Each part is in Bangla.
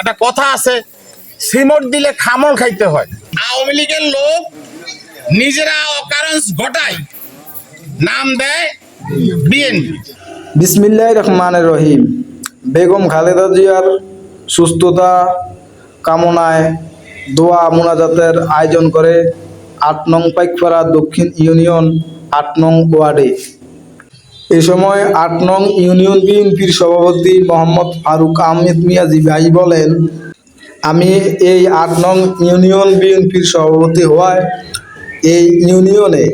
একটা কথা আছে, সিমট দিলে খামড় খাইতে হয়। আওয়ামী লীগের লোক নিজেরা অকারেন্স ঘটায়, নাম দেয় বিএনপি। বিসমিল্লাহির রহমানির রহিম। বেগম খালেদা জিয়ার সুস্থতা কামনায় দোয়া মোনাজাতের আয়োজন করে ৮ নং পাইকপাড়া দক্ষিণ ইউনিয়ন ৮ নং ওয়ার্ডে। এ সময় ৮ নং ইউনিয়ন বিএনপির সভাপতি মোহাম্মদ ফারুক আহমেদ মিয়াজি ভাই বলেন, আমি এই ৮ নং ইউনিয়ন বিএনপির সভাপতি হওয়ায় এই ইউনিয়নে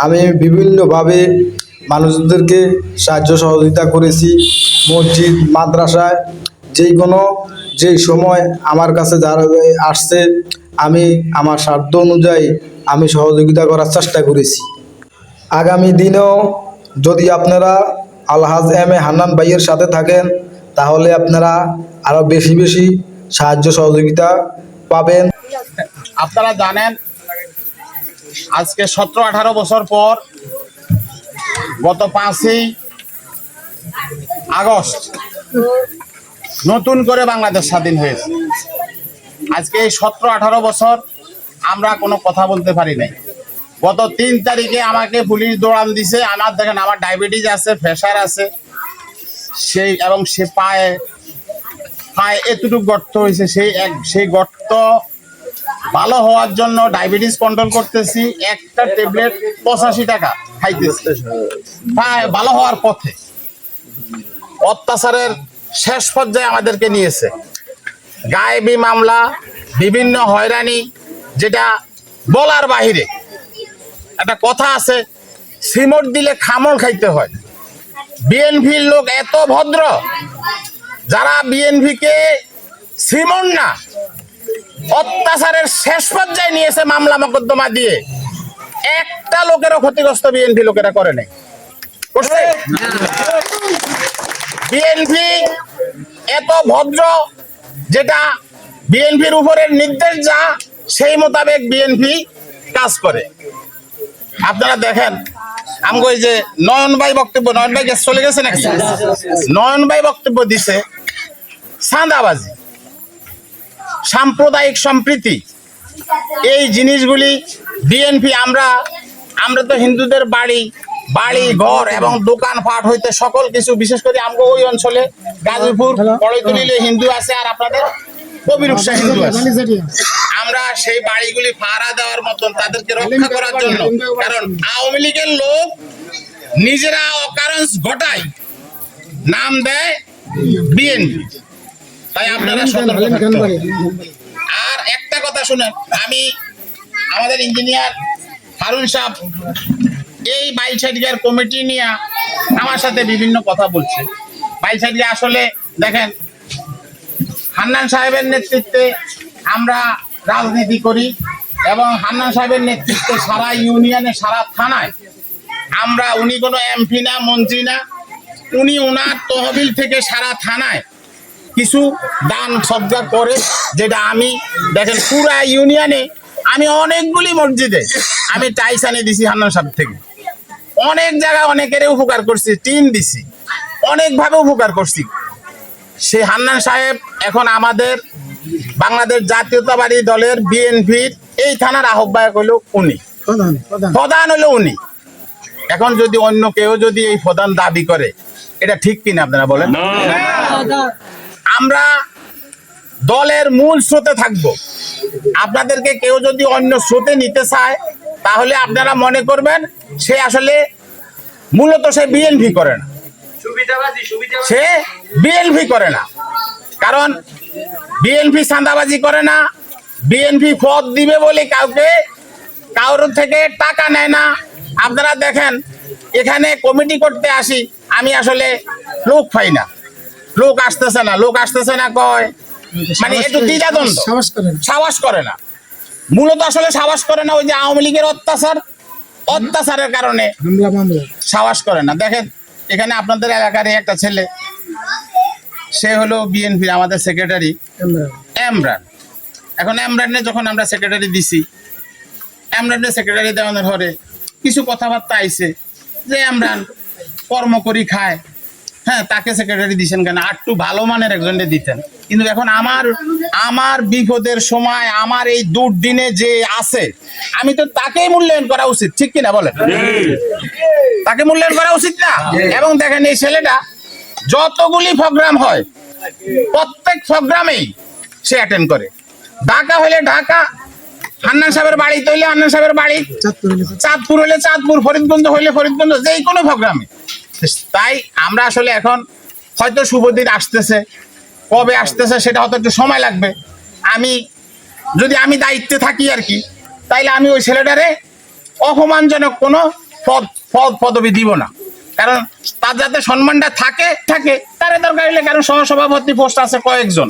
আমি বিভিন্নভাবে মানুষদেরকে সাহায্য সহযোগিতা করেছি। মসজিদ, মাদ্রাসায় যেই সময় আমার কাছে যারা আসছে, আমি আমার সাধ্য অনুযায়ী আমি সহযোগিতা করার চেষ্টা করেছি। আগামী দিনেও যদি আপনারা আলহাজ এম এ হান্নান ভাইয়ের সাথে থাকেন, তাহলে আপনারা আরও বেশি বেশি সাহায্য সহযোগিতা পাবেন। আপনারা জানেন, আজকে 17-18 বছর পর গত 5ই আগস্ট নতুন করে বাংলাদেশ স্বাধীন হয়েছে। আজকে এই 17-18 বছর আমরা কোনো কথা বলতে পারি নাই। গত 3 তারিখে আমাকে পুলিশ দৌড়ান দিছে। আমার দেখেন, আমার ডায়াবেটিস আছে, প্রেশার আছে, এবং সে পায়ে এতটুকু গর্ত হয়েছে। সেই গর্ত ভালো হওয়ার জন্য ডায়াবেটিস কন্ট্রোল করতেছি, একটা ট্যাবলেট 85 টাকা খাইতেছি, পায়ে ভালো হওয়ার পথে। অত্যাচারের শেষ পর্যায়ে আমাদেরকে নিয়েছে, গায়েবী মামলা, বিভিন্ন হয়রানি, যেটা বলার বাহিরে। একটা কথা আছে, সিমট দিলে খামড় খাইতে হয়। বিএনপির লোক এত ভদ্র, যারা বিএনপিকে সিমট না, অত্যাচারের শেষ পর্যায়ে নিয়েছে মামলা মোকদ্দমা দিয়ে। একটা লোকেরও ক্ষতিগ্রস্ত বিএনপি লোকেরা করে নাই। বিএনপি এত ভদ্র, যেটা বিএনপির উপরের নির্দেশ যা, সেই মোতাবেক বিএনপি কাজ করে। আপনারা দেখেন, আমগো এই যে নয়ন ভাই বক্তব্য, নয়ন ভাই চলে গেছে নাকি? নয়ন ভাই বক্তব্য দিছে চাঁদাবাজি, সাম্প্রদায়িক সম্প্রীতি, এই জিনিসগুলি বিএনপি, আমরা তো হিন্দুদের বাড়ি ঘর এবং দোকানপাট হইতে সকল কিছু, বিশেষ করে আমগো ওই অঞ্চলে গাজীপুর কড়ইতলিলে হিন্দু আছে, আর আপনাদের কবিরুকসা হিন্দু আছে। আমরা সেই বাড়িগুলি ভাড়া দেওয়ার মতন তাদেরকে রক্ষা করার জন্য, কারণ আওয়ামী লীগের লোক নিজেরা অকারেন্স ঘটায়, নাম দেয় বিএনপি। তাই আপনারা সতর্ক থাকতে হবে। আর একটা কথা শুনেন, আমাদের ইঞ্জিনিয়ার হারুন সাহেব এই বাইশারিয়ার কমিটি নিয়ে আমার সাথে বিভিন্ন কথা বলছে। বাইশারিয়া আসলে দেখেন, হান্নান সাহেবের নেতৃত্বে আমরা রাজনীতি করি, এবং হান্নান সাহেবের নেতৃত্বে সারা ইউনিয়নে, সারা থানায় উনি কোনো এমপি না, মন্ত্রী না, উনি ওনার তহবিল থেকে সারা থানায় কিছু দান সদ্গা করে, যেটা আমি দেখেন পুরা ইউনিয়নে আমি অনেকগুলি মসজিদে আমি টাইস আনি দিছি হান্নান সাহেব থেকে। অনেক জায়গায় অনেকের উপকার করছি, টিন দিছি, অনেকভাবে উপকার করছি। সেই হান্নান সাহেব এখন আমাদের বাংলাদেশ জাতীয়তাবাদী দলের বিএনপির এই থানার আহ্বায়ক হলো উনি, প্রধান হলো উনি। এখন যদি অন্য কেউ যদি এই প্রধান দাবি করে, এটা ঠিক কিনা আপনারা বলেন? আমরা দলের মূল স্রোতে থাকবো। আপনাদেরকে কেউ যদি অন্য স্রোতে নিতে চায়, তাহলে আপনারা মনে করবেন সে আসলে মূলত সে বিএনপি করে না, সে বিএনপি করে না। কারণ বিএনপি চাঁদাবাজি করে না, বিএনপি পদ দিবে বলে কারোর থেকে টাকা নেয় না। আপনারা দেখেন, এখানে কমিটি করতে আসি, আমি আসলে লোক পাই না, লোক আসতেছে না কয়, মানে একটু দ্বিধাদ্বন্দ্ব, সাহস করে না। মূলত আসলে সাহস করে না, ওই যে আওয়ামী লীগের অত্যাচারের কারণে সাহস করে না। দেখেন, এখানে আপনাদের এলাকার একটা ছেলে, সে হলো বিএনপি আমাদের সেক্রেটারি এমরান। এখন এমরানে যখন আমরা সেক্রেটারি দিছি, এমরানের সেক্রেটারি দেওয়ানোর পরে কিছু কথাবার্তা আইছে যে এমরান কর্ম করি খায়, হ্যাঁ তাকে সেক্রেটারি দিছেন কেন, আর একটু ভালো মানের একজনকে দিতেন। কিন্তু এখন আমার বিপদের সময় আমার এই দুর্দিনে যে আছে, আমি তো তাকেই মূল্যায়ন করা উচিত, ঠিক কিনা বলেন? তাকে মূল্যায়ন করা উচিত না? এবং দেখেন এই ছেলেটা যতগুলি প্রোগ্রাম হয় প্রত্যেক প্রোগ্রামেই সে অ্যাটেন্ড করে। ঢাকা হলে ঢাকা, হান্নান সাহেবের বাড়ি হইলে হান্নান সাহেবের বাড়ি, চাঁদপুর হলে চাঁদপুর, ফরিদগঞ্জ হইলে ফরিদগঞ্জ, যেই কোনো প্রোগ্রামে। তাই আমরা আসলে এখন হয়তো শুভদিন আসতেছে, কবে আসতেছে সেটা হয়তো একটু সময় লাগবে। যদি আমি দায়িত্বে থাকি আর কি, তাইলে আমি ওই ছেলেটারে অপমানজনক কোনো পদবি দিব না, কারণ তার যাতে সম্মানটা থাকে তারে দরকার হলে, কারণ সহসভাপতি পোস্ট আছে কয়েকজন,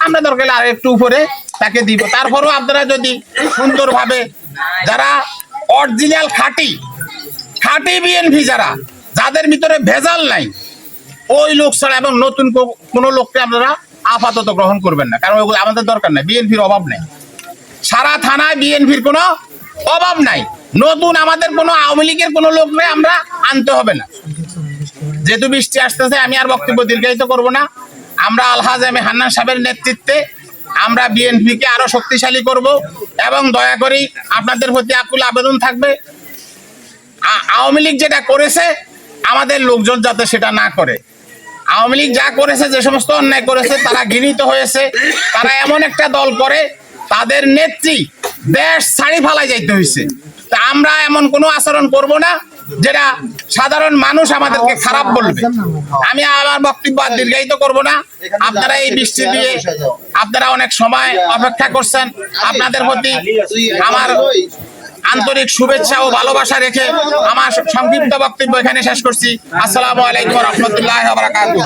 আমরা দরকার হলে আর একটু উপরে তাকে দিব। তারপরেও আপনারা যদি সুন্দরভাবে যারা অরিজিনাল খাঁটি বিএনপি, যাদের ভিতরে ভেজাল নাই, ওই লোক ছাড়া এবং নতুন কোনো লোককে আপনারা আপাতত গ্রহণ করবেন না, কারণ ওগুলো আমাদের দরকার নাই। বিএনপির অভাব নাই, সারা থানায় বিএনপির কোনো অভাব নাই। নতুন আমাদের কোনো আওয়ামী লীগের কোনো লোক নেই, আমরা আনতে হবে না। যেহেতু বৃষ্টি আসতেছে, আমি আর বক্তব্য দীর্ঘায়িত করব না। আমরা আলহাজ এম এ হান্নান সাহেবের নেতৃত্বে আমরা বিএনপিকে আরো শক্তিশালী করব, এবং দয়া করে আপনাদের প্রতি আকুল আবেদন থাকবে, আওয়ামী লীগ যেটা করেছে আমাদের লোকজন যাতে সেটা না করে। আওয়ামী লীগ যা করেছে, যে সমস্ত অন্যায় করেছে, তারা ঘৃণিত হয়েছে। তারা এমন একটা দল করে, তাদের নেত্রী দেশ ছাড়ি ফালাই যাইতে হয়েছে। তা আমরা এমন কোনো আচরণ করব না যেটা সাধারণ মানুষ আমাদেরকে খারাপ বলবে। আমি আমার বক্তব্য আর দীর্ঘায়িত করব না। আপনারা এই বৃষ্টি দিয়ে আপনারা অনেক সময় অপেক্ষা করছেন, আপনাদের প্রতি আমার আন্তরিক শুভেচ্ছা ও ভালোবাসা রেখে আমার সংক্ষিপ্ত বক্তব্য এখানে শেষ করছি। আসসালামু আলাইকুম ওয়া রাহমাতুল্লাহি ওয়া বারাকাতুহু।